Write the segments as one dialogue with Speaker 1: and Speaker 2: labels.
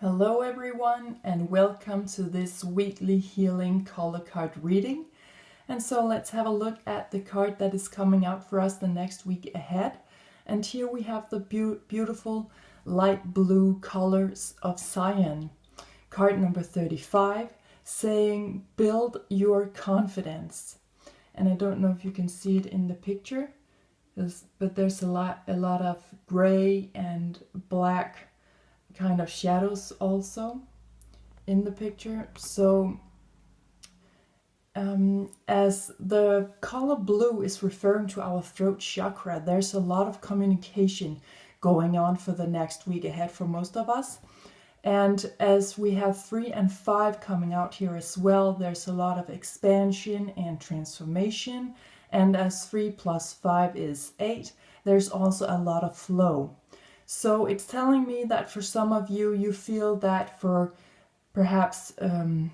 Speaker 1: Hello everyone and welcome to this weekly healing color card reading. And so let's have a look at the card that is coming out for us the next week ahead. And here we have the beautiful light blue colors of cyan. Card number 35 saying build your confidence. And I don't know if you can see it in the picture, but there's a lot of gray and black kind of shadows also in the picture. So as the color blue is referring to our throat chakra, there's a lot of communication going on for the next week ahead for most of us. And as we have 3 and 5 coming out here as well, there's a lot of expansion and transformation. And as 3 plus 5 is 8, there's also a lot of flow. So it's telling me that for some of you, you feel that for perhaps a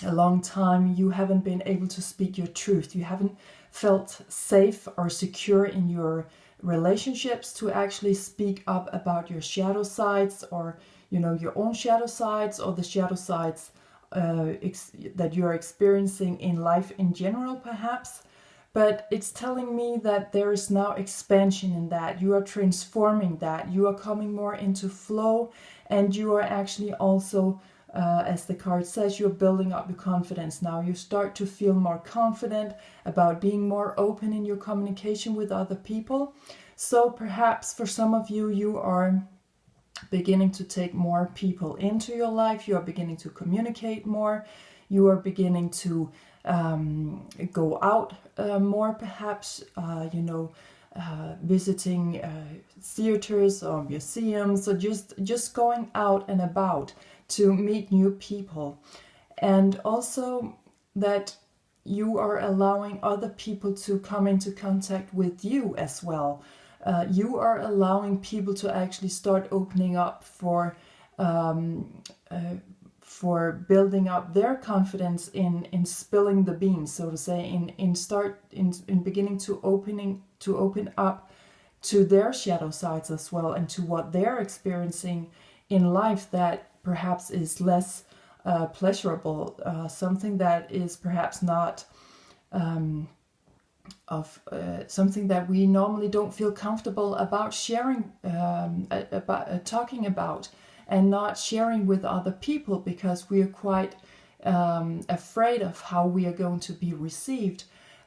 Speaker 1: long time, you haven't been able to speak your truth. You haven't felt safe or secure in your relationships to actually speak up about your shadow sides, or your own shadow sides, or the shadow sides that you're experiencing in life in general perhaps. But it's telling me that there is now expansion in that. You are transforming that. You are coming more into flow, and you are actually also, as the card says, you're building up your confidence now. You start to feel more confident about being more open in your communication with other people. So perhaps for some of you, you are beginning to take more people into your life. You are beginning to communicate more. You are beginning to go out more, perhaps, visiting theaters or museums, or just going out and about to meet new people. And also that you are allowing other people to come into contact with you as well. You are allowing people to actually start opening up for building up their confidence in spilling the beans, so to say, in beginning to open up to their shadow sides as well, and to what they're experiencing in life that perhaps is less pleasurable, something that is perhaps not something that we normally don't feel comfortable about sharing, about talking about, and not sharing with other people, because we are quite afraid of how we are going to be received.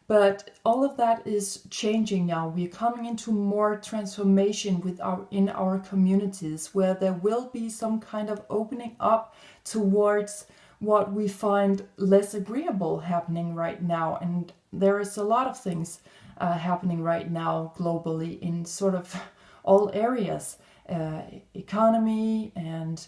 Speaker 1: But all of that is changing now. We're coming into more transformation in our communities, where there will be some kind of opening up towards what we find less agreeable happening right now. And there is a lot of things happening right now globally in sort of all areas. Economy, and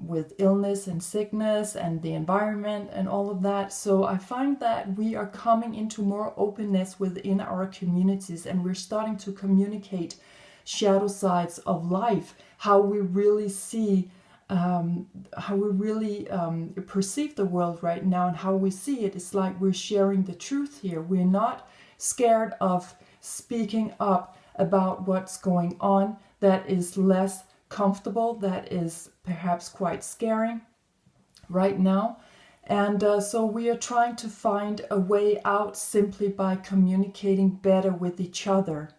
Speaker 1: with illness and sickness, and the environment and all of that. So I find that we are coming into more openness within our communities, and we're starting to communicate shadow sides of life, how we really see, how we really perceive the world right now, and how we see it. It's like we're sharing the truth here. We're not scared of speaking up about what's going on that is less comfortable, that is perhaps quite scary right now. And so we are trying to find a way out simply by communicating better with each other.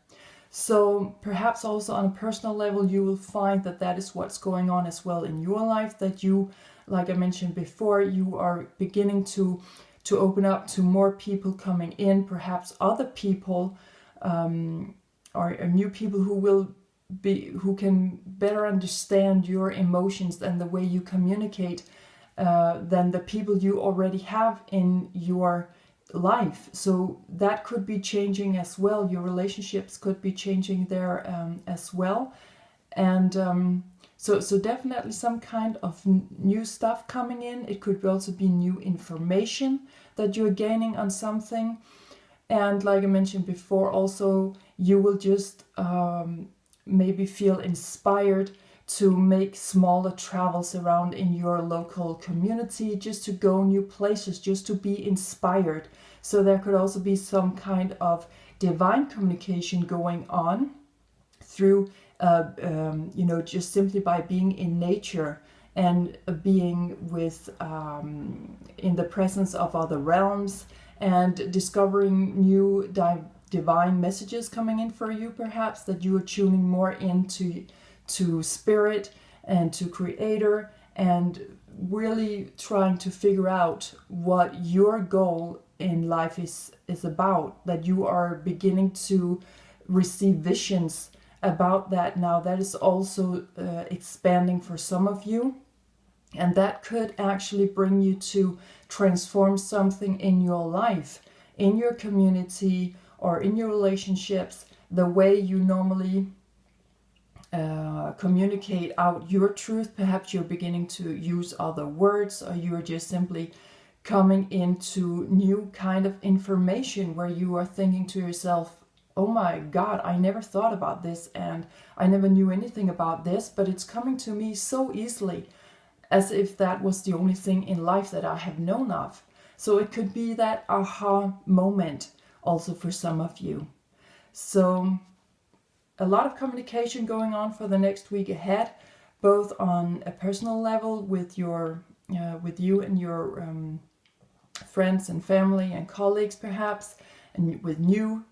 Speaker 1: So perhaps also on a personal level, you will find that that is what's going on as well in your life, that you, like I mentioned before, you are beginning to open up to more people coming in, perhaps other people, or new people who can better understand your emotions and the way you communicate than the people you already have in your life. So that could be changing as well. Your relationships could be changing there as well. And so definitely some kind of new stuff coming in. It could also be new information that you're gaining on something. And like I mentioned before, also you will just maybe feel inspired to make smaller travels around in your local community, just to go new places, just to be inspired. So there could also be some kind of divine communication going on through, just simply by being in nature and being with in the presence of other realms, and discovering new divine messages coming in for you, perhaps that you are tuning more into spirit and to creator, and really trying to figure out what your goal in life is about, that you are beginning to receive visions about that now. That is also expanding for some of you, and that could actually bring you to transform something in your life, in your community, or in your relationships, the way you normally communicate out your truth. Perhaps you're beginning to use other words, or you're just simply coming into new kind of information where you are thinking to yourself, oh my God, I never thought about this, and I never knew anything about this, but it's coming to me so easily, as if that was the only thing in life that I have known of. So it could be that aha moment also for some of you. So a lot of communication going on for the next week ahead, both on a personal level with you and your friends and family and colleagues, perhaps, and with new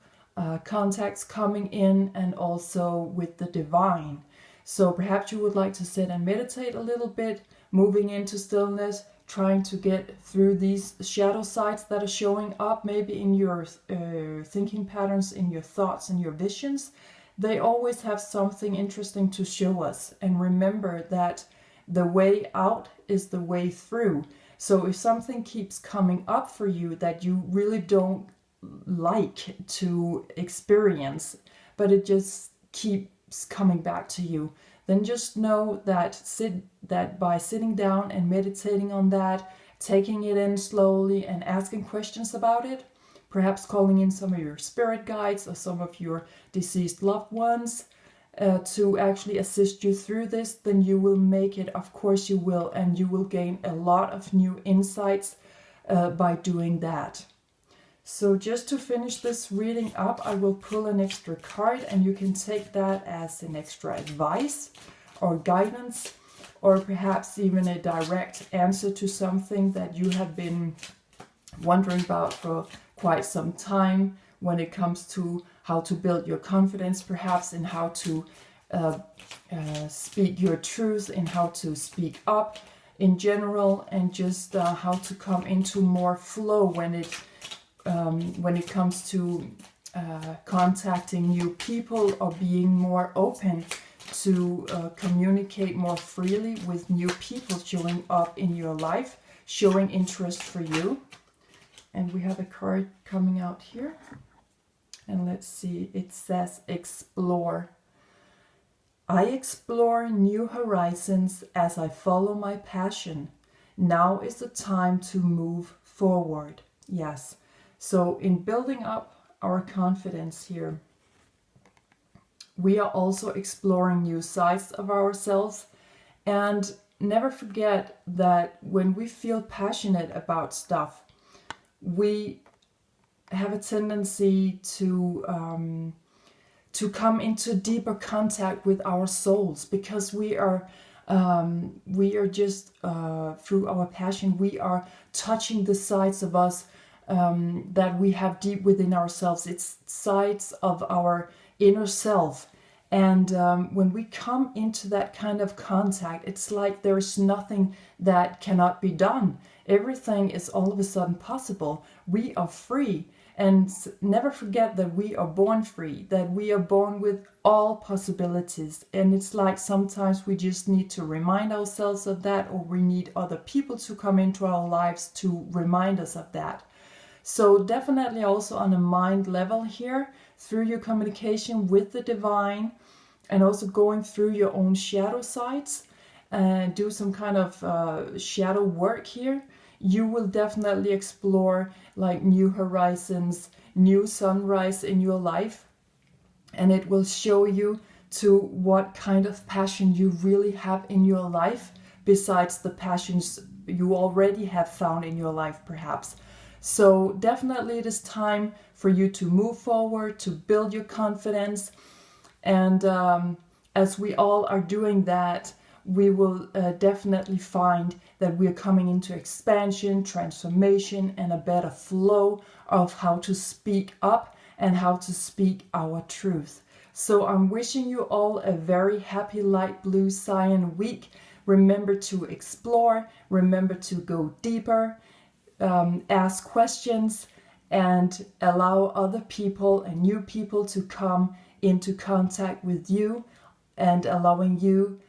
Speaker 1: contacts coming in, and also with the divine. So perhaps you would like to sit and meditate a little bit, moving into stillness, trying to get through these shadow sides that are showing up maybe in your thinking patterns, in your thoughts and your visions. They always have something interesting to show us. And remember that the way out is the way through. So if something keeps coming up for you that you really don't like to experience, but it just keeps coming back to you, then just know that by sitting down and meditating on that, taking it in slowly and asking questions about it, perhaps calling in some of your spirit guides or some of your deceased loved ones to actually assist you through this, then you will make it. Of course you will, and you will gain a lot of new insights by doing that. So just to finish this reading up, I will pull an extra card, and you can take that as an extra advice or guidance, or perhaps even a direct answer to something that you have been wondering about for quite some time, when it comes to how to build your confidence, perhaps, and how to speak your truth, and how to speak up in general, and just how to come into more flow when it comes to contacting new people, or being more open to communicate more freely with new people showing up in your life, showing interest for you. And we have a card coming out here. And let's see, it says explore. I explore new horizons as I follow my passion. Now is the time to move forward. Yes. So in building up our confidence here, we are also exploring new sides of ourselves. And never forget that when we feel passionate about stuff, we have a tendency to come into deeper contact with our souls, because we are just through our passion, we are touching the sides of us that we have deep within ourselves. It's sides of our inner self. And when we come into that kind of contact, it's like there's nothing that cannot be done. Everything is all of a sudden possible. We are free. And never forget that we are born free, that we are born with all possibilities. And it's like sometimes we just need to remind ourselves of that, or we need other people to come into our lives to remind us of that. So definitely also on a mind level here, through your communication with the divine, and also going through your own shadow sides, and do some kind of shadow work here, you will definitely explore like new horizons, new sunrise in your life. And it will show you to what kind of passion you really have in your life, besides the passions you already have found in your life, perhaps. So definitely it is time for you to move forward, to build your confidence. And as we all are doing that, we will definitely find that we're coming into expansion, transformation, and a better flow of how to speak up and how to speak our truth. So I'm wishing you all a very happy light blue cyan week. Remember to explore, remember to go deeper, ask questions, and allow other people and new people to come into contact with you, and allowing you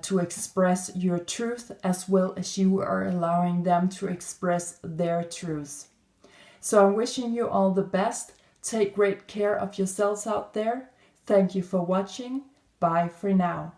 Speaker 1: to express your truth as well as you are allowing them to express their truths. So I'm wishing you all the best. Take great care of yourselves out there. Thank you for watching. Bye for now.